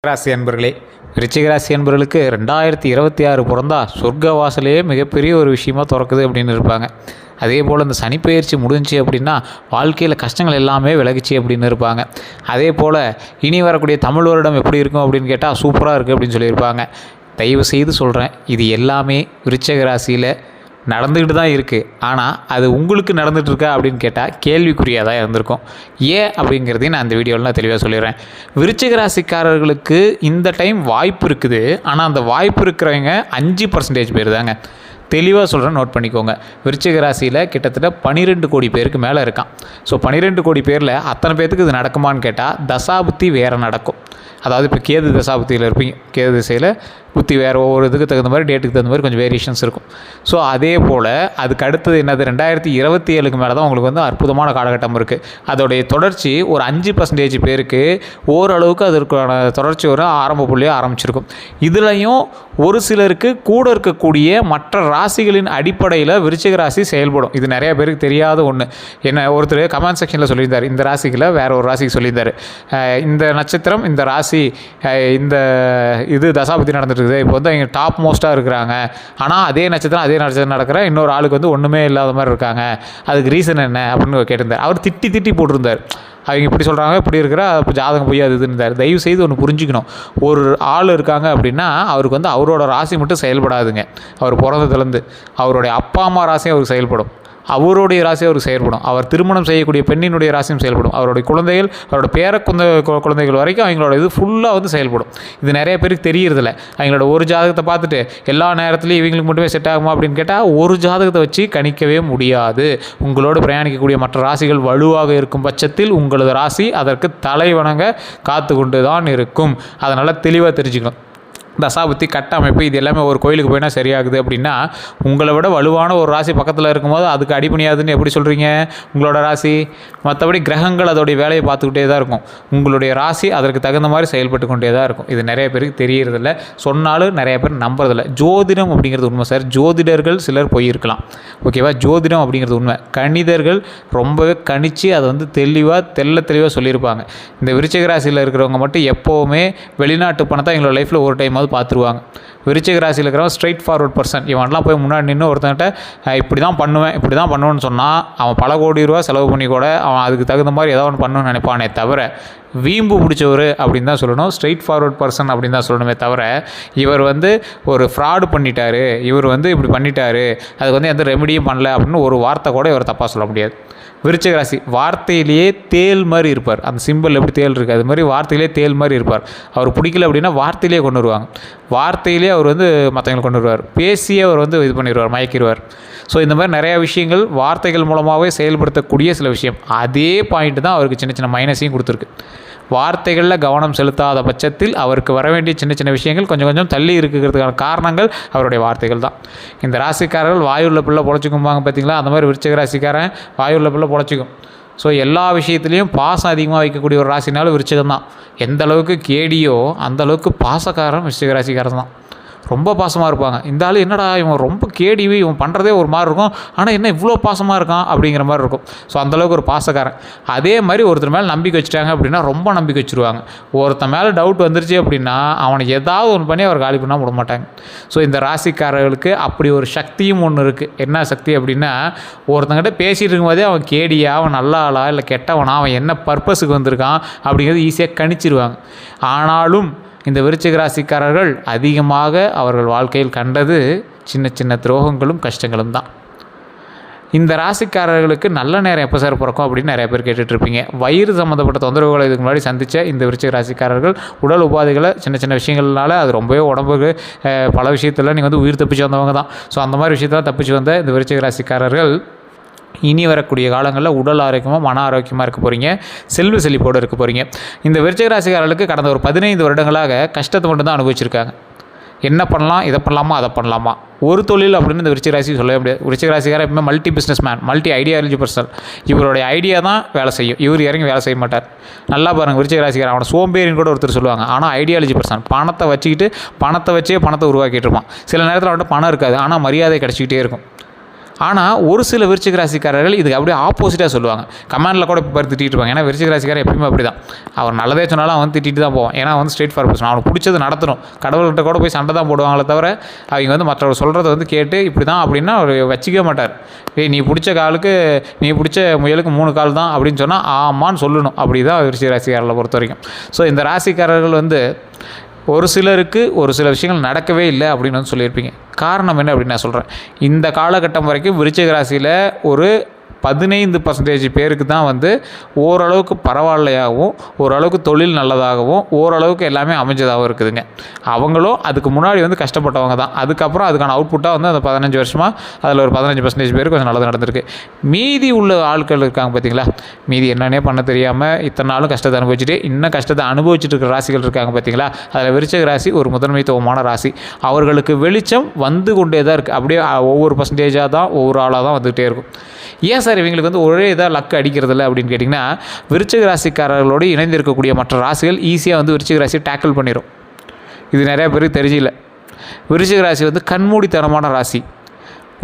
ராசி அன்பர்களே, விருச்சிக ராசி அன்பர்களுக்கு 2026 பிறந்தா சொர்க்க வாசலே மிகப்பெரிய ஒரு விஷயமா திறக்குது அப்படின்னு இருப்பாங்க. அதே போல் இந்த சனிப்பெயர்ச்சி முடிஞ்சு அப்படின்னா வாழ்க்கையில் கஷ்டங்கள் எல்லாமே விலகிச்சு அப்படின்னு இருப்பாங்க. அதே போல் இனி வரக்கூடிய தமிழ் வருடம் எப்படி இருக்கும் அப்படின்னு கேட்டால் சூப்பராக இருக்குது அப்படின்னு சொல்லியிருப்பாங்க. தயவு செய்து சொல்கிறேன், இது எல்லாமே விருச்சிக ராசியில் நடந்துக்கிட்டு தான் இருக்குது. ஆனால் அது உங்களுக்கு நடந்துகிட்ருக்கா அப்படின்னு கேட்டால் கேள்விக்குறியாக தான் இருந்திருக்கும். ஏன் அப்படிங்கிறதையும் நான் இந்த வீடியோவில் நான் தெளிவாக சொல்லிடுறேன். விருச்சிக ராசிக்காரர்களுக்கு இந்த டைம் வாய்ப்பு இருக்குது. ஆனால் அந்த வாய்ப்பு இருக்கிறவங்க 5% பேர் தாங்க. தெளிவாக சொல்கிறேன், நோட் பண்ணிக்கோங்க. விருச்சிக ராசியில் கிட்டத்தட்ட 12 கோடி பேருக்கு மேலே இருக்கான். ஸோ 12 கோடி பேரில் அத்தனை பேர்த்துக்கு இது நடக்குமான்னு கேட்டால் தசாபுத்தி வேறு நடக்கும். அதாவது இப்போ கேது தசாபுத்தியில் இருப்பீங்க. கேது திசையில் புத்தி வேறு ஒவ்வொரு இதுக்கு தகுந்த மாதிரி டேட்டுக்கு தகுந்த மாதிரி கொஞ்சம் வேரியேஷன்ஸ் இருக்கும். ஸோ அதே போல் அதுக்கு அடுத்தது என்னது 2027க்கு மேலே தான் உங்களுக்கு வந்து அற்புதமான காலகட்டம் இருக்குது. அதோடைய தொடர்ச்சி ஒரு 5% பேருக்கு ஓரளவுக்கு அதற்கான தொடர்ச்சி ஒரு ஆரம்ப புள்ளியாக ஆரம்பிச்சிருக்கும். இதுலையும் ஒரு சிலருக்கு கூட இருக்கக்கூடிய மற்ற ராசிகளின் அடிப்படையில் விருச்சிக ராசி செயல்படும். இது நிறைய பேருக்கு தெரியாத ஒன்று. என்ன ஒருத்தர் கமெண்ட் செக்ஷனில் சொல்லியிருந்தார், இந்த ராசிகளை வேறு ஒரு ராசிக்கு சொல்லியிருந்தார், இந்த நட்சத்திரம் இந்த ராசி இந்த இது தசாபதி நடந்துட்டு இருக்குது, இப்போ வந்து அவங்க டாப் மோஸ்ட்டாக இருக்கிறாங்க. ஆனால் அதே நட்சத்திரம் நடக்கிற இன்னொரு ஆளுக்கு வந்து ஒன்றுமே இல்லாத மாதிரி இருக்காங்க, அதுக்கு ரீசன் என்ன அப்படின்னு கேட்டிருந்தார். அவர் திட்டி போட்டிருந்தார். அவங்க இப்படி சொல்கிறாங்க, இப்படி இருக்கிறா இப்போ ஜாதகம் போய் அது இதுன்னு. தயவு செய்து ஒன்று புரிஞ்சுக்கணும். ஒரு ஆள் இருக்காங்க அப்படின்னா அவருக்கு வந்து அவரோட ராசி மட்டும் செயல்படாதுங்க. அவர் பிறந்ததுலேருந்து அவருடைய அப்பா அம்மா ராசியும் அவருக்கு செயல்படும், அவருடைய ராசி அவருக்கு செயல்படும், அவர் திருமணம் செய்யக்கூடிய பெண்ணினுடைய ராசியும் செயல்படும், அவருடைய குழந்தைகள் அவரோட குழந்தைகள் வரைக்கும் அவங்களோட இது ஃபுல்லாக வந்து செயல்படும். இது நிறைய பேருக்கு தெரியறதில்ல. அவங்களோட ஒரு ஜாதகத்தை பார்த்துட்டு எல்லா நேரத்துலையும் இவங்களுக்கு மட்டுமே செட் ஆகுமா அப்படின்னு கேட்டால் ஒரு ஜாதகத்தை வச்சு கணிக்கவே முடியாது. உங்களோடு பிரயாணிக்கக்கூடிய மற்ற ராசிகள் வலுவாக இருக்கும் பட்சத்தில் உங்களது ராசி அதற்கு தலைவணங்க காத்து கொண்டு தான் இருக்கும். அதனால் தெளிவாக தெரிஞ்சுக்கணும். தசாபுத்தி கட்ட அமைப்பு இது எல்லாமே ஒரு கோயிலுக்கு போயினா சரியாகுது அப்படின்னா உங்களை விட வலுவான ஒரு ராசி பக்கத்தில் இருக்கும்போது அதுக்கு அடிபணியாதுன்னு எப்படி சொல்கிறீங்க? உங்களோட ராசி மற்றபடி கிரகங்கள் அதோடைய வேலையை பார்த்துக்கிட்டே தான் இருக்கும். உங்களுடைய ராசி அதற்கு தகுந்த மாதிரி செயல்பட்டு கொண்டே தான் இருக்கும். இது நிறைய பேருக்கு தெரியறதில்ல, சொன்னாலும் நிறைய பேர் நம்புறதில்ல. ஜோதிடம் அப்படிங்கிறது உண்மை சார். ஜோதிடர்கள் சிலர் போயிருக்கலாம், ஓகேவா? ஜோதிடம் அப்படிங்கிறது உண்மை. கணிதர்கள் ரொம்பவே கணிச்சு அதை வந்து தெளிவாக சொல்லியிருப்பாங்க. இந்த விருச்சிக ராசியில் இருக்கிறவங்க மட்டும் எப்போவுமே வெளிநாட்டு பணத்தை எங்களோட லைஃப்பில் ஒரு டைம் பார்த்துருவாங்க. விருச்சிக ராசியில் இருக்கிறவங்க ஸ்ட்ரைட் ஃபார்வர்ட் பர்சன். இவன்லாம் போய் முன்னாடி நின்று ஒருத்தன்கிட்ட இப்படி தான் பண்ணுவேன்னு சொன்னால் அவன் பல கோடி ரூபா செலவு பண்ணி கூட அவன் அதுக்கு தகுந்த மாதிரி ஏதாவது ஒன்று பண்ணணும்னு நினைப்பானே தவிர வீம்பு பிடிச்சவர் அப்படின்னு தான் சொல்லணும். ஸ்ட்ரைட் ஃபார்வர்ட் பர்சன் அப்படின்னு தான் சொல்லணுமே தவிர இவர் வந்து ஒரு ஃப்ராடு பண்ணிட்டாரு, இவர் வந்து இப்படி பண்ணிட்டாரு, அதுக்கு வந்து எந்த ரெமெடியும் பண்ணல அப்படின்னு ஒரு வார்த்தை கூட இவர் தப்பாக சொல்ல முடியாது. விருச்சிக ராசி வார்த்தையிலேயே தேல் மாதிரி இருப்பார். அந்த சிம்பிள் எப்படி தேல் இருக்குது அது மாதிரி வார்த்தையிலே தேல் மாதிரி இருப்பார். அவர் பிடிக்கல அப்படின்னா வார்த்தையிலே கொண்டு வருவாங்க. வார்த்தையிலே அவர் வந்து மற்றவங்களை கொண்டு வருவார். பேசியே அவர் வந்து இது பண்ணிடுவார், மயக்கிடுவார். ஸோ இந்த மாதிரி நிறையா விஷயங்கள் வார்த்தைகள் மூலமாகவே செயல்படுத்தக்கூடிய சில விஷயம். அதே பாயிண்ட் தான் அவருக்கு சின்ன மைனஸையும் கொடுத்துருக்கு. வார்த்தைகளில் கவனம் செலுத்தாத பட்சத்தில் அவருக்கு வர வேண்டிய சின்ன விஷயங்கள் கொஞ்சம் தள்ளி இருக்கிறதுக்கான காரணங்கள் அவருடைய வார்த்தைகள் தான். இந்த ராசிக்காரர்கள் வாயுள்ள பிள்ளை பொழைச்சிக்கும்பாங்க பார்த்தீங்களா, அந்த மாதிரி விருச்சிக ராசிக்காரன் வாயுள்ள பிள்ளை பொழைச்சிக்கும். ஸோ எல்லா விஷயத்துலேயும் பாசம் அதிகமாக வைக்கக்கூடிய ஒரு ராசினாலும் விருச்சிகம் தான். எந்த அளவுக்கு கேடியோ அந்தளவுக்கு பாசக்காரன் விருச்சிக ராசிக்காரன் தான். ரொம்ப பாசமாக இருப்பாங்க. இந்த ஆள் என்னடா இவன் ரொம்ப கேடிவி, இவன் பண்ணுறதே ஒரு மாதிரி இருக்கும், ஆனால் என்ன இவ்வளோ பாசமாக இருக்கான் அப்படிங்கிற மாதிரி இருக்கும். ஸோ அந்தளவுக்கு ஒரு பாசக்காரன். அதே மாதிரி ஒருத்தர் மேலே நம்பிக்கை வச்சுட்டாங்க அப்படின்னா ரொம்ப நம்பிக்கை வச்சுருவாங்க. ஒருத்தன் மேலே டவுட் வந்துருச்சு அப்படின்னா அவனை ஏதாவது ஒன்று பண்ணி அவர் காலி பண்ணால் விட மாட்டாங்க. ஸோ இந்த ராசிக்காரர்களுக்கு அப்படி ஒரு சக்தியும் ஒன்று இருக்குது. என்ன சக்தி அப்படின்னா, ஒருத்தங்கிட்ட பேசிகிட்டு இருக்கும்போதே அவன் கேடியா, அவன் நல்ல ஆளா இல்லை கெட்டவனா, அவன் என்ன பர்பஸுக்கு வந்திருக்கான் அப்படிங்கிறது ஈஸியாக கணிச்சிருவாங்க. ஆனாலும் இந்த விருச்சிக ராசிக்காரர்கள் அதிகமாக அவர்கள் வாழ்க்கையில் கண்டது சின்ன துரோகங்களும் கஷ்டங்களும் தான். இந்த ராசிக்காரர்களுக்கு நல்ல நேரம் எப்போ சார் பிறக்கும் அப்படின்னு நிறைய பேர் கேட்டுட்ருப்பீங்க. வயிறு சம்மந்தப்பட்ட தொந்தரவுகளை இதுக்கு முன்னாடி சந்தித்த இந்த விருச்சிக ராசிக்காரர்கள் உடல் உபாதைகளை சின்ன விஷயங்கள்னால அது ரொம்பவே உடம்புக்கு பல விஷயத்தில் நீங்கள் வந்து உயிர் தப்பிச்சு வந்தவங்க தான். ஸோ அந்த மாதிரி விஷயத்தில் தப்பிச்சு வந்த இந்த விருச்சிக ராசிக்காரர்கள் இனி வரக்கூடிய காலங்களில் உடல் ஆரோக்கியமாக மன ஆரோக்கியமாக இருக்க போகிறீங்க, செல்வ செழிப்போடு இருக்க போகிறீங்க. இந்த விருச்சிக ராசிக்காரர்களுக்கு கடந்த ஒரு 15 வருடங்களாக கஷ்டத்தை மட்டும்தான் அனுபவிச்சிருக்காங்க. என்ன பண்ணலாம், இதை பண்ணலாமா, அதை பண்ணலாமா, ஒரு தொழில் அப்படின்னு இந்த விருச்சிக ராசி சொல்லவே முடியாது. விருச்சிக ராசிக்காரர் எப்பவுமே multi business man, multi ideology person. இவருடைய ஐடியா தான் வேலை செய்யும், இவர் இறங்கி வேலை செய்ய மாட்டார். நல்லா பாருங்கள், விருச்சிக ராசிக்காரர் அவனை சோம்பேறின்னு கூட ஒருத்தர் சொல்லுவாங்க. ஆனால் ஐடியாலஜி பர்சன், பணத்தை வச்சுக்கிட்டு பணத்தை உருவாக்கிட்டு இருப்பான். சில நேரத்தில் அவன்கிட்ட பணம் இருக்காது, ஆனால் மரியாதை கிடச்சிக்கிட்டே இருக்கும். ஆனால் ஒரு சில விருச்சிக ராசிக்காரர்கள் இதுக்கு அப்படியே ஆப்போசிட்டாக சொல்லுவாங்க. கமெண்டில் கூட இப்போ திட்டிட்டு இருப்பாங்க. ஏன்னா விருச்சிக ராசிக்காரர் எப்பயுமே அப்படி தான். அவர் நல்லதே சொன்னாலும் அவன் திட்டிட்டு தான் போவான். ஏன்னா ஸ்ட்ரெயிட் ஃபார்வர்ட் பர்சன். அவனுக்கு பிடிச்சது நடத்தணும். கடவுள்கிட்ட கூட போய் சண்டை தான் போடுவாங்களே தவிர அவங்க மற்றவர் சொல்கிறத கேட்டு இப்படி தான் அப்படின்னா அவர் வச்சிக்க மாட்டார். நீ பிடிச்ச காலுக்கு நீ பிடிச்ச முயலுக்கு 3 கால் தான் அப்படின்னு சொன்னால் ஆமான்னு சொல்லணும். அப்படி தான் விருச்சிக ராசிக்காரர்களை பொறுத்த வரைக்கும். ஸோ இந்த ராசிக்காரர்கள் ஒரு சிலருக்கு ஒரு சில விஷயங்கள் நடக்கவே இல்லை அப்படின்னு சொல்லியிருப்பீங்க. காரணம் என்ன அப்படின்னு நான் சொல்கிறேன். இந்த காலகட்டம் வரைக்கும் விருச்சிக ராசியில் ஒரு 15% பேருக்கு தான் ஓரளவுக்கு பரவாயில்லையாகவும் ஓரளவுக்கு தொழில் நல்லதாகவும் ஓரளவுக்கு எல்லாமே அமைஞ்சதாகவும் இருக்குதுங்க. அவங்களும் அதுக்கு முன்னாடி கஷ்டப்பட்டவங்க தான். அதுக்கப்புறம் அதுக்கான அவுட்புட்டாக அந்த 15 வருஷமாக அதில் ஒரு 15% பேருக்கு கொஞ்சம் நல்லது நடந்திருக்கு. மீதி உள்ள ஆட்கள் இருக்காங்க பார்த்தீங்களா, மீதி என்னன்னே பண்ண தெரியாமல் இத்தனை நாளும் கஷ்டத்தை அனுபவிச்சுட்டு இன்னும் கஷ்டத்தை அனுபவிச்சுட்டு இருக்கிற ராசிகள் இருக்காங்க பார்த்தீங்களா, அதில் விருச்சிக ராசி ஒரு முதன்மைத்துவமான ராசி. அவர்களுக்கு வெளிச்சம் வந்து கொண்டே தான் இருக்குது. அப்படியே ஒவ்வொரு பர்சன்டேஜாக தான் ஒவ்வொரு ஆளாக தான் வந்துகிட்டே இருக்கும். ஏன் சார் இவங்களுக்கு ஒரே இதாக லக்கு அடிக்கிறதில்ல அப்படின்னு கேட்டிங்கன்னா, விருச்சிக ராசிக்காரர்களோடு இணைந்திருக்கக்கூடிய மற்ற ராசிகள் ஈஸியாக விருச்சிக ராசியை டேக்கிள் பண்ணிடும். இது நிறையா பேருக்கு தெரியல. விருச்சிக ராசி கண்மூடித்தனமான ராசி.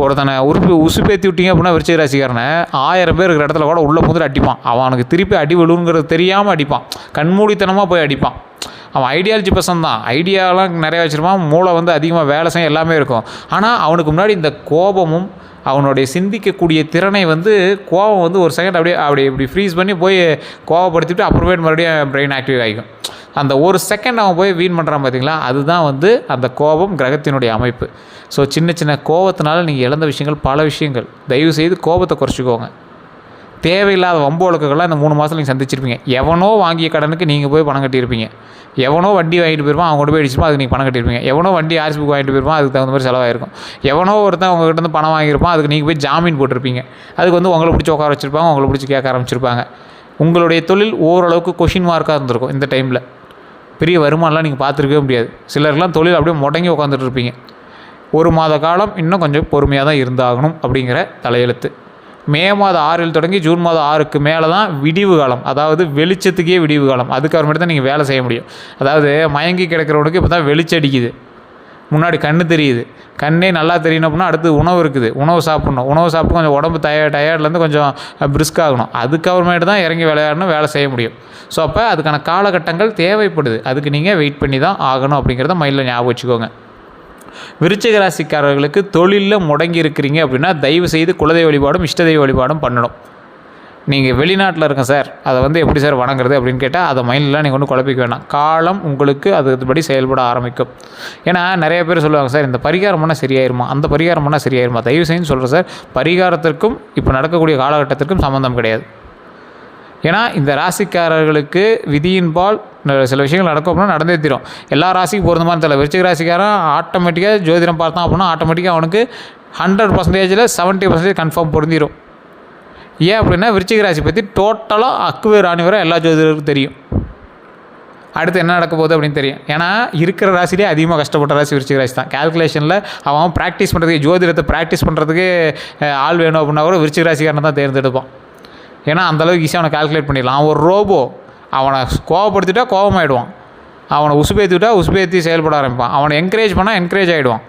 ஒருத்தனை உசுப்பேற்றி விட்டீங்க அப்படின்னா விருச்சிக ராசிக்காரனை 1000 பேர் இருக்கிற இடத்துல கூட உள்ளே புந்துட்டு அடிப்பான். அவனுக்கு திருப்பி அடி விழுங்கிறது தெரியாமல் அடிப்பான். கண்மூடித்தனமாக போய் அடிப்பான். அவன் ஐடியாலஜி பர்சன் தான். ஐடியாலாம் நிறையா வச்சுருப்பான். மூளை அதிகமாக வேலை செய்ய எல்லாமே இருக்கும். ஆனால் அவனுக்கு முன்னாடி இந்த கோபமும் அவனுடைய சிந்திக்கக்கூடிய திறனை கோபம் ஒரு செகண்ட் இப்படி ஃப்ரீஸ் பண்ணி போய் கோபப்படுத்திட்டு அப்புறமேட்டு மறுபடியும் பிரெயின் ஆக்டிவ் ஆகிக்கும். அந்த ஒரு செகண்ட் அவன் போய் வீண் பண்ணுறான் பார்த்தீங்களா, அதுதான் அந்த கோபம் கிரகத்தினுடைய அமைப்பு. ஸோ சின்ன சின்ன கோபத்தினால நீங்கள் இழந்த விஷயங்கள் பல விஷயங்கள். தயவுசெய்து கோபத்தை குறைச்சிக்கோங்க. தேவையில்லாத வம்பு வழக்குகள்லாம் இந்த 3 மாதத்தில் நீங்கள் சந்திச்சிருப்பீங்க. எவனோ வாங்கிய கடனுக்கு நீங்கள் போய் பணம் கட்டியிருப்பீங்க. எவனோ வண்டி வாங்கிட்டு போயிருப்பான், அவங்க கொண்டு போய் அடிச்சுப்பா, அதுக்கு நீங்கள் பணம் கட்டியிருப்பீங்க. எவனோ வண்டி ஆர்சி புக் வாங்கிட்டு போயிருப்பான், அதுக்கு தகுந்த மாதிரி செலவாயிருக்கும். எவனோ ஒருத்தன் உங்கள்கிட்ட பணம் வாங்கியிருப்பான், அதுக்கு நீங்கள் போய் ஜாமீன் போட்டிருப்பீங்க. அதுக்கு உங்களை பிடிச்சி உட்கார வச்சுருப்பாங்க, உங்களை பிடிச்சி கேட்க ஆரம்பிச்சிருப்பாங்க. உங்களுடைய தொழில் ஓரளவுக்கு கொஷின் மார்க்காக இருந்திருக்கும். இந்த டைமில் பெரிய வருமானம்லாம் நீங்கள் பார்த்துருக்கவே முடியாது. சிலர்லாம் தொழில் அப்படியே முடங்கி உட்காந்துட்டு இருப்பீங்க. 1 மாத காலம் இன்னும் கொஞ்சம் பொறுமையாக தான் இருந்தாகணும் அப்படிங்கிற தலையெழுத்து. மே மாதம் 6 தொடங்கி ஜூன் மாதம் 6க்கு மேலே தான் விடிவு காலம். அதாவது வெளிச்சத்துக்கே விடிவு காலம். அதுக்கப்புறமேட்டு தான் நீங்கள் வேலை செய்ய முடியும். அதாவது மயங்கி கிடக்கிறவனுக்கு இப்போ தான் வெளிச்சம் அடிக்குது. முன்னாடி கண்ணு தெரியுது. கண்ணே நல்லா தெரியணும் அப்படின்னா அடுத்து உணவு இருக்குது. உணவு சாப்பிட்ணும். உணவு சாப்பிட்டு கொஞ்சம் உடம்பு டயர்ட்லேருந்து கொஞ்சம் பிரிஸ்க் ஆகணும். அதுக்கப்புறமேட்டு தான் இறங்கி விளையாடணும், வேலை செய்ய முடியும். ஸோ அப்போ அதுக்கான காலகட்டங்கள் தேவைப்படுது. அதுக்கு நீங்கள் வெயிட் பண்ணி தான் ஆகணும் அப்படிங்கிறத மைண்டில் ஞாபகம் வச்சுக்கோங்க. விருச்சிக ராசிக்காரர்களுக்கு தொழிலில் முடங்கி இருக்கிறீங்க அப்படின்னா தயவு செய்து குலதெய்வ வழிபாடும் இஷ்டதெய்வ வழிபாடும் பண்ணணும். நீங்கள் வெளிநாட்டில் இருக்கேன் சார், அதை எப்படி சார் வணங்குறது அப்படின்னு கேட்டால் அதை மைண்டில் நீங்கள் குழப்பிக்க வேணாம். காலம் உங்களுக்கு அதுபடி செயல்பட ஆரம்பிக்கும். ஏன்னா நிறைய பேர் சொல்லுவாங்க, சார் இந்த பரிகாரம் பண்ணால் சரியாயிருமா, அந்த பரிகாரம் பண்ணால் சரியாயிருமா. தயவு செய்து சொல்கிறேன் சார், பரிகாரத்திற்கும் இப்போ நடக்கக்கூடிய காலகட்டத்திற்கும் சம்மந்தம் கிடையாது. ஏன்னா இந்த ராசிக்காரர்களுக்கு விதியின்பால் சில விஷயங்கள் நடக்கும் அப்படின்னா நடந்தே தீரும். எல்லா ராசிக்கும் பொருந்தமானு தெரியல. விருச்சிக ராசிக்காரன் ஆட்டோமேட்டிக்காக ஜோதிடம் பார்த்தான் அப்படின்னா ஆட்டோமேட்டிக்காக அவனுக்கு 100%ல் 70% கன்ஃபார்ம் பொருந்திடும். ஏன் அப்படின்னா விருச்சிக ராசி பற்றி டோட்டலாக அக்குவே ராணி வரை எல்லா ஜோதிடருக்கும் தெரியும். அடுத்து என்ன நடக்க போகுது அப்படின்னு தெரியும். ஏன்னா இருக்கிற ராசிலே அதிகமாக கஷ்டப்பட்ட ராசி விருச்சிக ராசி தான். கேல்குலேஷனில் அவன் ப்ராக்டிஸ் பண்ணுறதுக்கு, ஜோதிடத்தை ப்ராக்டிஸ் பண்ணுறதுக்கு ஆள் வேணும் அப்படின்னா கூட விருச்சிக ராசிக்காரனை தான் தேர்ந்தெடுப்பான். ஏன்னா அந்தளவுக்கு ஈஸியாக அவனை கால்குலேட் பண்ணிடலாம். அவன் ஒரு ரோபோ. அவனை கோவப்படுத்திட்டா கோபமாகிடுவான். அவனை உசுப்பேற்றிவிட்டா உசுப்பேற்றி செயல்பட ஆரம்பிப்பான். அவனை என்கரேஜ் பண்ணால் என்கரேஜ் ஆகிடுவான்.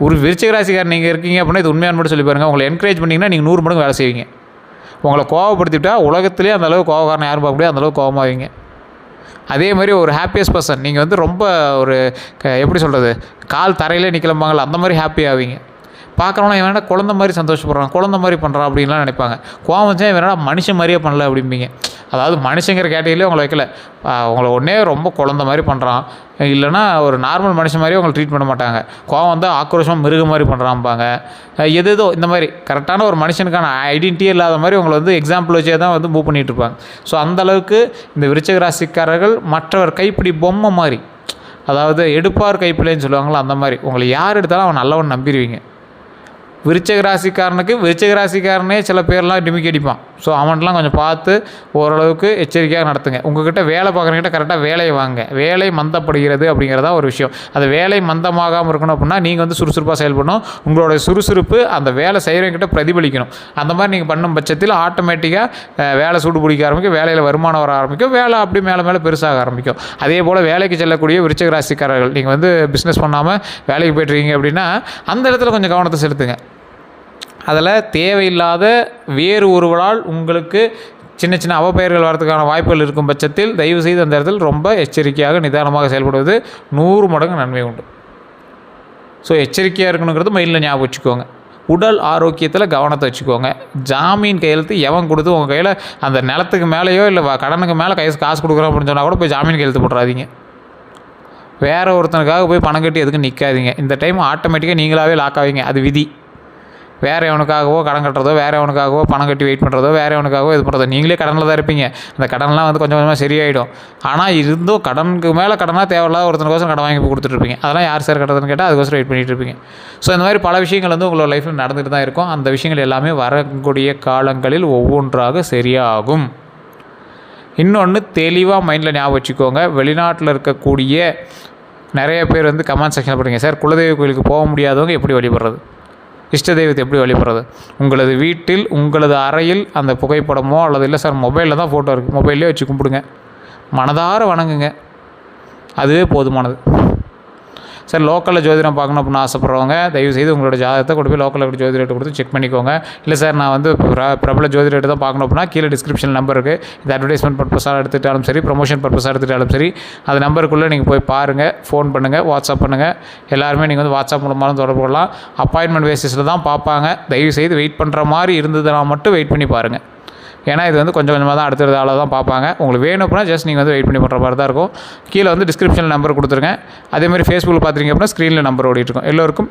ஒரு விருச்சிக ராசிக்காரர் நீங்கள் இருக்கீங்க அப்படின்னா இது உண்மையான மட்டும் சொல்லி பாருங்கள். உங்களை என்கரேஜ் பண்ணிங்கன்னா நீங்கள் 100 மடங்கு வேலை செய்வீங்க. உங்களை கோவப்படுத்திவிட்டா உலகத்திலே அந்தளவுக்கு கோவக்காரனை யாரும் பார்க்க முடியாது, அந்தளவுக்கு கோவமாவீங்க. அதே மாதிரி ஒரு ஹாப்பியஸ்ட் பர்சன் நீங்கள் ரொம்ப ஒரு எப்படி சொல்கிறது, கால் தரையிலே நிற்கலம்பாங்களா, அந்த மாதிரி ஹாப்பி ஆவீங்க. பார்க்குறவனா இவன் என்ன குழந்த மாதிரி சந்தோஷப்படுறான், குழந்த மாதிரி பண்ணுறான் அப்படின்லாம் நினைப்பாங்க. கோவம் வச்சா இவன் என்ன மனுஷன் மாதிரியே பண்ணல அப்படிம்பீங்க. அதாவது மனுஷங்கிற கேட்டகிரிலே உங்களை வைக்கல. உங்களை ஒன்றே ரொம்ப குழந்த மாதிரி பண்ணுறான், இல்லைனா ஒரு நார்மல் மனுஷன் மாதிரியே உங்களை ட்ரீட் பண்ண மாட்டாங்க. கோவம் வந்து ஆக்ரோஷமாக மிருகம் மாதிரி பண்ணுறான்பாங்க. எதோ இந்த மாதிரி கரெக்டான ஒரு மனுஷனுக்கான ஐடென்டிட்டியே இல்லாத மாதிரி உங்களை எக்ஸாம்பிள் வச்சே தான் மூவ் பண்ணிகிட்டு இருப்பாங்க. ஸோ அந்தளவுக்கு இந்த விருச்சிக ராசிக்காரர்கள் மற்றவர் கைப்பிடி பொம்மை மாதிரி, அதாவது எடுப்பார் கைப்பிள்ளைன்னு சொல்லுவாங்களோ அந்த மாதிரி. உங்களை யார் எடுத்தாலும் அவன் நல்லவன் நம்பிடுவீங்க. விருச்சிக ராசிக்காரனே சில பேர்லாம் டிமிக்கி அடிப்பான். ஸோ அவன்லாம் கொஞ்சம் பார்த்து ஓரளவுக்கு எச்சரிக்கையாக நடத்துங்க. உங்கள்கிட்ட வேலை பார்க்குறவங்கிட்ட கரெக்டாக வேலையை வாங்க. வேலை மந்தப்படுகிறது அப்படிங்கிறதா ஒரு விஷயம். அது வேலை மந்தமாகாமல் இருக்கணும் அப்படின்னா நீங்கள் சுறுசுறுப்பாக செயல்படணும். உங்களோட சுறுசுறுப்பு அந்த வேலை செய்கிறவங்கிட்ட பிரதிபலிக்கணும். அந்த மாதிரி நீங்கள் பண்ணும் பட்சத்தில் ஆட்டோமேட்டிக்காக வேலை சூடு பிடிக்க ஆரம்பிக்கும், வேலையில் வருமானம் வர ஆரம்பிக்கும், வேலை அப்படி மேலே பெருசாக ஆரம்பிக்கும். அதே போல் வேலைக்கு செல்லக்கூடிய விருச்சிக ராசிக்காரர்கள் நீங்கள் பிஸ்னஸ் பண்ணாமல் வேலைக்கு போய்ட்டுருக்கீங்க அப்படின்னா அந்த இடத்துல கொஞ்சம் கவனத்தை செலுத்துங்க. அதில் தேவையில்லாத வேறு ஒருவரால் உங்களுக்கு சின்ன சின்ன அவப்பெயர்கள் வரதுக்கான வாய்ப்புகள் இருக்கும் பட்சத்தில் தயவுசெய்து அந்த இடத்தில் ரொம்ப எச்சரிக்கையாக நிதானமாக செயல்படுவது 100 மடங்கு நன்மை உண்டு. ஸோ எச்சரிக்கையாக இருக்கணுங்கிறது மைண்டில் ஞாபகம் வச்சுக்கோங்க. உடல் ஆரோக்கியத்தில் கவனத்தை வச்சுக்கோங்க. ஜாமீன் கையெழுத்து எவன் கொடுத்து உங்கள் கையில் அந்த நிலத்துக்கு மேலேயோ இல்லை கடனுக்கு மேலே காசு கொடுக்குறோம் அப்படின்னு சொன்னால் கூட போய் ஜாமீன் கையெழுத்து போட்டுறாதீங்க. வேறு ஒருத்தனுக்காக போய் பணம் கட்டி எதுக்கும் நிற்காதீங்க. இந்த டைம் ஆட்டோமேட்டிக்காக நீங்களாகவே லாக் ஆவீங்க. அது விதி. வேறு எவனுக்காகவோ கடன் கட்டுறதோ, வேறு எவனுக்காகவோ பணம் கட்டி வெயிட் பண்ணுறதோ, வேறு எவனுக்காகவோ இது பண்ணுறதோ, நீங்களே கடனில் தான் இருப்பீங்க. அந்த கடன்லாம் வந்து கொஞ்சம் கொஞ்சமாக சரியாயிடும். ஆனால் இருந்தும் கடனுக்கு மேலே கடனாக தேவையில்லாத ஒருத்தனுக்கோசரம் கடன் வாங்கி கொடுத்துட்ருப்பீங்க. அதெல்லாம் யார் சார் கட்டுறதுன்னு கேட்டால் அதுக்கோசரம் வெயிட் பண்ணிகிட்டு இருப்பீங்க. ஸோ இந்த மாதிரி பல விஷயங்கள் வந்து உங்களோட லைஃப்பில் நடந்துகிட்டு தான் இருக்கும். அந்த விஷயங்கள் எல்லாமே வரக்கூடிய காலங்களில் ஒவ்வொன்றாக சரியாகும். இன்னொன்று தெளிவாக மைண்டில் ஞாபகம் வச்சுக்கோங்க. வெளிநாட்டில் இருக்கக்கூடிய நிறைய பேர் வந்து கமெண்ட் செக்ஷனில் போடுங்க, சார் குலதெய்வ கோயிலுக்கு போக முடியாதவங்க எப்படி வழிபடுறது, இஷ்ட தெய்வத்தை எப்படி வழிபடுறது? உங்களது வீட்டில் உங்களது அறையில் அந்த புகைப்படமோ அல்லது இல்லை சார் மொபைலில் தான் ஃபோட்டோ இருக்குது, மொபைல்லே வச்சு கும்பிடுங்க, மனதார வணங்குங்க, அதுவே போதுமானது. சார் லோக்கலில் ஜோதிடம் பார்க்கணும் அப்படின்னு ஆசைப்பட்றவங்க தயவுசெய்து உங்களோட ஜாதகத்தை கொண்டு போய் லோக்கலில் ஜோதிடத்தை கொடுத்து செக் பண்ணிக்கோங்க. இல்லை சார் நான் வந்து பிரபல ஜோதிடத்தை தான் பார்க்கணும் அப்படின்னா கீழே டிஸ்கிரிப்ஷன் நம்பர் இருக்குது. இது அட்வர்டைஸ்மெண்ட் பர்பஸாக எடுத்துகிட்டாலும் சரி, ப்ரொமோஷன் பர்பஸாக எடுத்துகிட்டாலும் சரி, அது நம்பருக்குள்ளே நீங்கள் போய் பாருங்கள், ஃபோன் பண்ணுங்கள், வாட்ஸ்அப் பண்ணுங்கள். எல்லாருமே நீங்கள் வந்து வாட்ஸ்அப் மூலமாக தொடர்பு கொள்ளலாம். அப்பாயின்மெண்ட் பேசிஸில் தான் பார்ப்பாங்க. தயவுசெய்து வெயிட் பண்ணுற மாதிரி இருந்ததுன்னா மட்டும் வெயிட் பண்ணி பாருங்கள். ஏன்னா இது வந்து கொஞ்சம் கொஞ்சமாக தான் அடுத்த ஆளாக தான் பார்ப்பாங்க. உங்களுக்கு வேணும் அப்படின்னா ஜஸ்ட் நீங்கள் வந்து வெயிட் பண்ணி பண்ணுற மாதிரி தான் இருக்கும். கீழே வந்து டிஸ்கிரிப்ஷனில் நம்பர் கொடுத்துருங்க. அதேமாதிரி ஃபேஸ்புக்கில் பார்த்துருங்க அப்படின்னா ஸ்க்ரீனில் நம்பர் ஓடிட்டுருக்கும். எல்லோருக்கும்